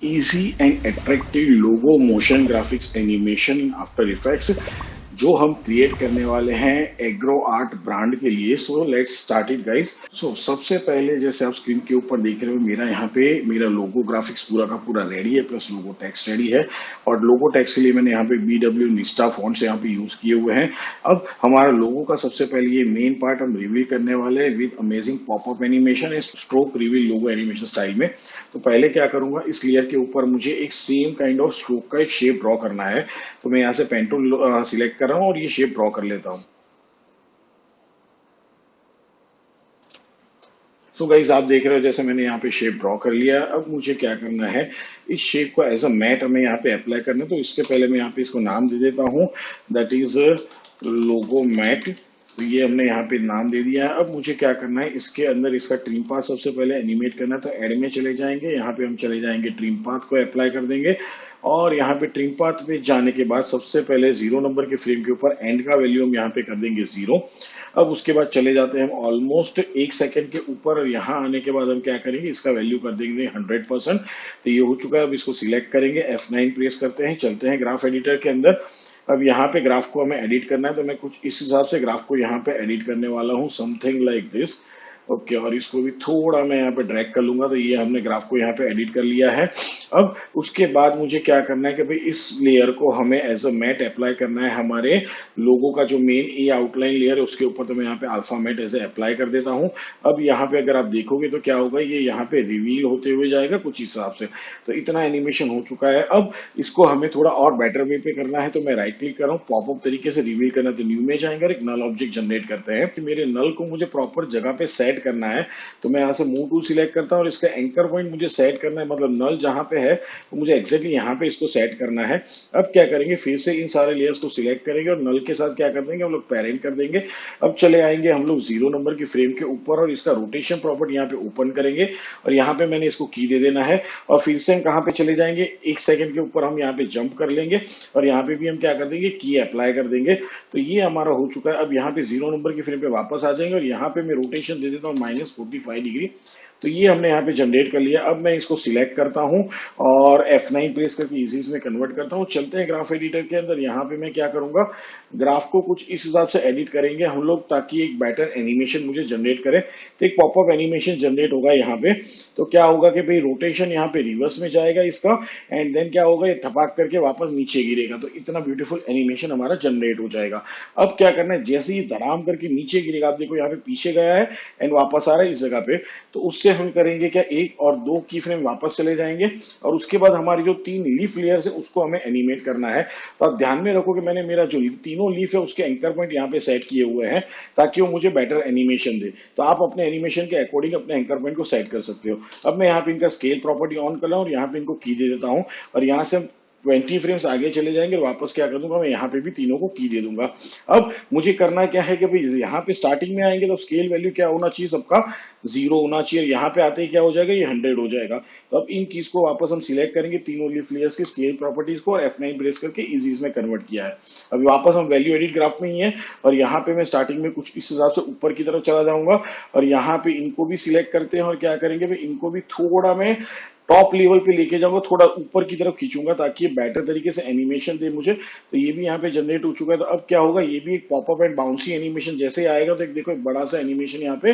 easy and attractive logo motion graphics animation in After Effects जो हम create करने वाले हैं एग्रो आर्ट ब्रांड के लिए। So let's start it guys. So सबसे पहले जैसे आप स्क्रीन के ऊपर देख रहे हो मेरा यहाँ पे मेरा लोगो ग्राफिक्स पूरा का पूरा रेडी है, प्लस लोगो टेक्स्ट रेडी है। और लोगो टेक्स्ट के लिए मैंने यहाँ पे BW निस्टा फॉन्ट्स यहाँ पे यूज किए हुए हैं। अब हमारा लोगो का सबसे पहले ये मेन पार्ट हम रिवील करने वाले हैं with amazing popup animation, stroke reveal logo animation style में। तो पहले क्या करूंगा, इस लेयर के ऊपर मुझे एक सेम काइंड ऑफ स्ट्रोक का एक शेप ड्रॉ करना है। तो मैं यहाँ से पेन टूल सिलेक्ट कर रहा हूँ और ये शेप ड्रॉ कर लेता हूँ। सो गाइस आप देख रहे हो जैसे मैंने यहाँ पे शेप ड्रॉ कर लिया। अब मुझे क्या करना है, इस शेप को एज अ मैट हमें यहाँ पे अप्लाई करना है। तो इसके पहले मैं यहाँ पे इसको नाम दे देता हूँ, दैट इज लोगो मैट। तो ये हमने यहाँ पे नाम दे दिया है। अब मुझे क्या करना है, इसके अंदर इसका ट्रिम पाथ सबसे पहले एनिमेट करना है। तो एड में चले जाएंगे, यहाँ पे हम चले जाएंगे, ट्रिम पाथ को अप्लाई कर देंगे। और यहाँ पे ट्रिम पाथ पे जाने के बाद सबसे पहले 0 नंबर के फ्रेम के ऊपर एंड का वैल्यू हम यहाँ पे कर देंगे 0। अब उसके बाद चले जाते हैं हम ऑलमोस्ट 1 सेकंड के ऊपर, और यहाँ आने के बाद हम क्या करेंगे, इसका वैल्यू कर देंगे 100%। तो ये हो चुका है। अब इसको सिलेक्ट करेंगे, F9 प्रेस करते हैं, चलते हैं ग्राफ एडिटर के अंदर। अब यहाँ पे ग्राफ को हमें एडिट करना है। तो मैं कुछ इस हिसाब से ग्राफ को यहाँ पे एडिट करने वाला हूँ, समथिंग लाइक दिस। ओके, और इसको भी थोड़ा मैं यहाँ पे ड्रैग कर लूंगा। तो ये हमने ग्राफ को यहाँ पे एडिट कर लिया है। अब उसके बाद मुझे क्या करना है कि भाई इस लेयर को हमें एज अ मैट अप्लाई करना है हमारे लोगो का जो मेन ये आउटलाइन लेयर है उसके ऊपर। तो मैं यहाँ पे अल्फा मैट एज अप्लाई कर देता हूँ। अब यहाँ पे अगर आप देखोगे तो क्या होगा, ये यहाँ पे रिवील होते हुए जाएगा कुछ हिसाब से। तो इतना एनिमेशन हो चुका है। अब इसको हमें थोड़ा और बेटर वे पे करना है। तो मैं राइट क्लिक कर रहा हूँ, पॉपअप तरीके से रिवील करना। तो न्यू में जाएंगे और एक नल ऑब्जेक्ट जनरेट करते हैं। मेरे नल को मुझे प्रॉपर जगह पे सेट करना है। तो मैं यहाँ से मूव टूल सिलेक्ट करता हूँ और इसका एंकर पॉइंट मुझे सेट करना है, मतलब नल जहां पे है तो मुझे एग्जैक्टली यहाँ पे इसको सेट करना है। अब क्या करेंगे, फिर से इन सारे लेयर्स को सिलेक्ट करेंगे और नल के साथ क्या कर देंगे, हम लोग पेरेंट कर देंगे। अब चले आएंगे हम लोग 0 नंबर की फ्रेम के ऊपर और इसका रोटेशन प्रॉपर्टी यहाँ पे ओपन करेंगे। और यहाँ पे मैंने इसको की दे देना है। और फिर से हम कहाँ पे चले जाएंगे, 1 सेकंड के ऊपर हम यहाँ पे जंप कर लेंगे और यहाँ पे भी हम क्या कर देंगे, की अप्लाई कर देंगे। तो ये हमारा हो चुका है। अब यहाँ पे 0 नंबर की फ्रेम पे वापस आ जाएंगे और यहाँ पे मैं रोटेशन दे देता हूँ -45 डिग्री। तो ये हमने यहाँ पे जनरेट कर लिया। अब मैं इसको सिलेक्ट करता हूँ और F9 प्रेस करके इजी में कन्वर्ट करता हूँ। चलते हैं ग्राफ एडिटर के अंदर। यहाँ पे मैं क्या करूंगा, ग्राफ को कुछ इस हिसाब से एडिट करेंगे हम लोग ताकि एक बेटर एनिमेशन मुझे जनरेट करे। तो एक पॉपअप एनिमेशन जनरेट होगा यहाँ पे। तो क्या होगा कि भाई रोटेशन यहाँ पे रिवर्स में जाएगा इसका, एंड देन क्या होगा, ये थपाक करके वापस नीचे गिरेगा। तो इतना ब्यूटीफुल एनिमेशन हमारा जनरेट हो जाएगा। अब क्या करना है, जैसे ही धड़ाम करके नीचे गिरेगा, आप देखो यहाँ पे पीछे गया है एंड वापस आ रहा है इस जगह पे। तो उससे हम करेंगे क्या, 1 और 2 की फ्रेम वापस चले जाएंगे और उसके बाद हमारी जो 3 लीफ लेयर्स है उसको हमें एनिमेट करना है। तो आप ध्यान में रखो कि मैंने मेरा जो तीनों लीफ है उसके एंकर पॉइंट यहाँ पे सेट किए हुए हैं ताकि वो मुझे बेटर एनिमेशन दे। तो आप अपने एनिमेशन के अकॉर्डिंग अपने एंकर पॉइंट को सेट कर सकते हो। अब मैं यहाँ पे इनका स्केल प्रॉपर्टी ऑन कर रहा हूँ और यहाँ पे इनको की दे देता हूँ और यहाँ से 20 फ्रेम्स आगे चले जाएंगे और वापस क्या कर दूंगा, मैं यहाँ पे भी तीनों को की दे दूंगा। अब मुझे करना क्या है कि भाई यहाँ पे स्टार्टिंग में आएंगे तो स्केल वैल्यू क्या होना चाहिए, सबका 0 होना चाहिए। यहाँ पे आते ही क्या हो जाएगा, ये 100 हो जाएगा। तो अब इन कीज को वापस हम सिलेक्ट करेंगे, तीनों लीफ लेयर्स की स्केल प्रॉपर्टीज को, और F9 प्रेस करके इजी में कन्वर्ट किया है। अभी वापस हम वैल्यू एडिट ग्राफ में ही है और यहाँ पे मैं स्टार्टिंग में कुछ इस हिसाब से ऊपर की तरफ चला जाऊंगा और यहाँ पे इनको भी सिलेक्ट करते हैं और क्या करेंगे भाई, इनको भी थोड़ा मैं टॉप लेवल पे लेके जाऊंगा, थोड़ा ऊपर की तरफ खींचूंगा ताकि ये बेटर तरीके से एनिमेशन दे मुझे। तो ये भी यहाँ पे जनरेट हो चुका है। तो अब क्या होगा, ये भी एक पॉपअप एंड बाउंसी एनिमेशन जैसे ही आएगा तो एक देखो एक बड़ा सा एनिमेशन यहाँ पे,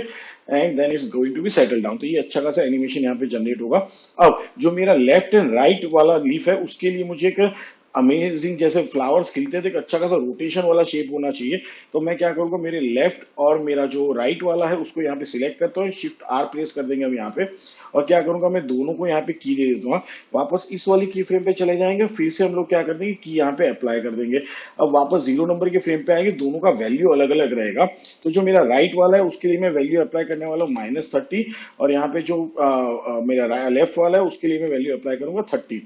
and then it's going to be settle down. तो ये अच्छा खासा एनिमेशन यहाँ पे जनरेट होगा। अब जो मेरा लेफ्ट एंड राइट वाला लीफ है उसके लिए मुझे एक अमेजिंग, जैसे फ्लावर्स खिलते थे, एक अच्छा खासा रोटेशन वाला शेप होना चाहिए। तो मैं क्या करूंगा, मेरे लेफ्ट और मेरा जो राइट वाला है उसको यहाँ पे सिलेक्ट करता हूँ, शिफ्ट R प्रेस कर देंगे हम यहाँ पे। और क्या करूंगा, मैं दोनों को यहाँ पे की दे देता हूँ। वापस इस वाली की फ्रेम पे चले जाएंगे, फिर से हम लोग क्या कर देंगे, की यहाँ पे अप्लाई कर देंगे। अब वापस 0 नंबर के फ्रेम पे आएंगे, दोनों का वैल्यू अलग अलग रहेगा। तो जो मेरा राइट वाला है उसके लिए मैं वैल्यू अप्लाई करने वाला हूँ -30, और यहाँ पे जो मेरा लेफ्ट वाला है उसके लिए मैं वैल्यू अप्लाई करूंगा 30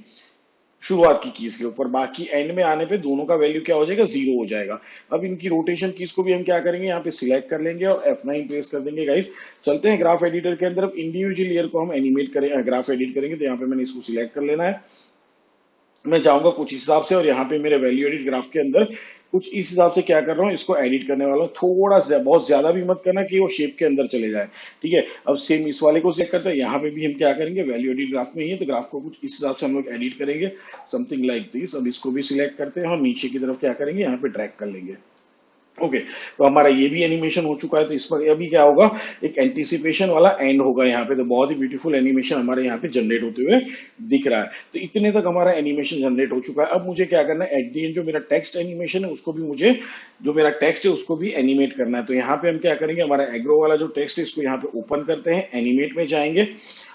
शुरुआत की कीज के ऊपर। बाकी एंड में आने पे दोनों का वैल्यू क्या हो जाएगा, 0 हो जाएगा। अब इनकी रोटेशन कीज को भी हम क्या करेंगे, यहाँ पे सिलेक्ट कर लेंगे और F9 प्रेस कर देंगे गाइस। चलते हैं ग्राफ एडिटर के अंदर। इंडिविजुअल लेयर को हम एनिमेट करें, ग्राफ एडिट करेंगे। तो यहाँ पे मैंने इसको सिलेक्ट कर लेना है मैं जाऊंगा कुछ इस हिसाब से और यहाँ पे मेरे वैल्यू एडिट ग्राफ के अंदर कुछ इस हिसाब से क्या कर रहा हूँ, इसको एडिट करने वाला हूँ। थोड़ा बहुत ज्यादा भी मत करना कि वो शेप के अंदर चले जाए, ठीक है। अब सेम इस वाले को चेक करते हैं, यहाँ पे भी हम क्या करेंगे, वैल्यू एडिट ग्राफ में ही है तो ग्राफ को कुछ इस हिसाब से हम लोग एडिट करेंगे, समथिंग लाइक दिस। अब इसको भी सिलेक्ट करते हैं और नीचे की तरफ क्या करेंगे, यहाँ पे ड्रैग कर लेंगे। ओके तो हमारा ये भी एनिमेशन हो चुका है। तो इस पर अभी क्या होगा, एक एंटीसिपेशन वाला एंड होगा यहाँ पे। तो बहुत ही ब्यूटीफुल एनिमेशन हमारे यहाँ पे जनरेट होते हुए दिख रहा है। तो इतने तक हमारा एनिमेशन जनरेट हो चुका है। अब मुझे क्या करना है, एट दी एंड जो मेरा टेक्स्ट एनिमेशन है उसको भी मुझे, जो मेरा टेक्स्ट है उसको भी एनिमेट करना है। तो यहाँ पे हम क्या करेंगे, हमारा एग्रो वाला जो टेक्स्ट है इसको यहाँ पे ओपन करते हैं, एनिमेट में जाएंगे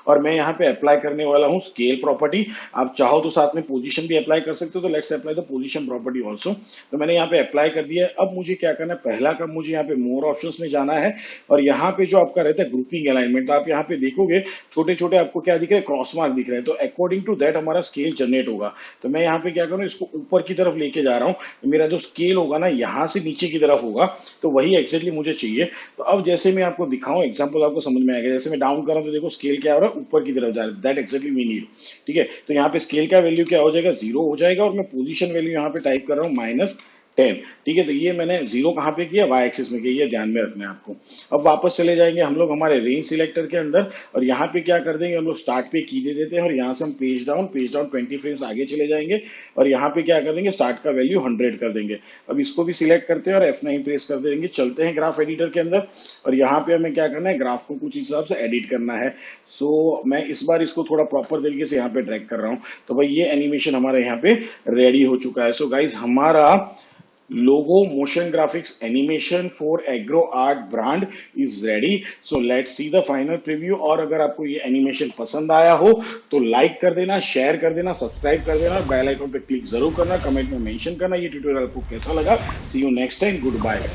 और मैं यहाँ पे अप्लाई करने वाला हूँ स्केल प्रॉपर्टी। आप चाहो तो साथ में पोजीशन भी अप्लाई कर सकते हो, तो let's apply the position property also. तो मैंने यहाँ पे अप्लाई कर दिया है। अब मुझे क्या करना है, पहला काम मुझे यहाँ पे मोर ऑप्शंस में जाना है और यहाँ पे जो आपका रहता है ग्रुपिंग अलाइनमेंट, आप यहाँ पे देखोगे छोटे छोटे आपको क्या दिख रहे हैं, क्रॉस मार्क दिख रहे हैं। तो अकॉर्डिंग टू दैट हमारा स्केल जनरेट होगा। तो मैं यहाँ पे क्या करूँ, इसको ऊपर की तरफ लेके जा रहा हूँ। तो मेरा जो स्केल होगा ना यहाँ से नीचे की तरफ होगा, तो वही एक्जेक्टली मुझे चाहिए। तो अब जैसे मैं आपको दिखाऊं एग्जाम्पल, आपको समझ में आएगा। जैसे मैं डाउन कर रहा हूँ तो देखो स्केल क्या हो रहा है, ऊपर की तरफ जा रहा है। दैट एक्जेक्टली वी नीड, ठीक है। तो यहाँ पे स्केल का वैल्यू क्या हो जाएगा, 0 हो जाएगा और मैं पोजीशन वैल्यू यहाँ पे टाइप कर रहा हूँ -10, ठीक है। तो ये मैंने 0 कहाँ पे किया, वाई एक्सिस में किया, ये ध्यान में रखना है आपको। अब वापस चले जाएंगे हम लोग हमारे रेंज सिलेक्टर के अंदर और यहाँ पे क्या कर देंगे, हम लोग स्टार्ट पे की दे देते हैं और यहाँ से हम पेज डाउन 20 फ्रेम्स आगे चले जाएंगे और यहाँ पे क्या कर देंगे, स्टार्ट का वैल्यू 100 कर देंगे। अब इसको भी सिलेक्ट करते हैं और F9 प्रेस कर देंगे। चलते हैं ग्राफ एडिटर के अंदर और यहाँ पे हमें क्या करना है, ग्राफ को कुछ हिसाब से एडिट करना है। सो मैं इस बार इसको थोड़ा प्रॉपर तरीके से यहाँ पे ड्रैग कर रहा हूँ। तो भाई ये एनिमेशन हमारे यहाँ पे रेडी हो चुका है। सो गाइज हमारा logo motion graphics animation for agro art brand is ready. So let's see the final preview। और अगर आपको ये एनिमेशन पसंद आया हो तो लाइक कर देना, शेयर कर देना, सब्सक्राइब कर देना, बेल आइकन पे क्लिक जरूर करना, कमेंट में मेंशन करना ये ट्यूटोरियल आपको कैसा लगा। See you next time, good bye.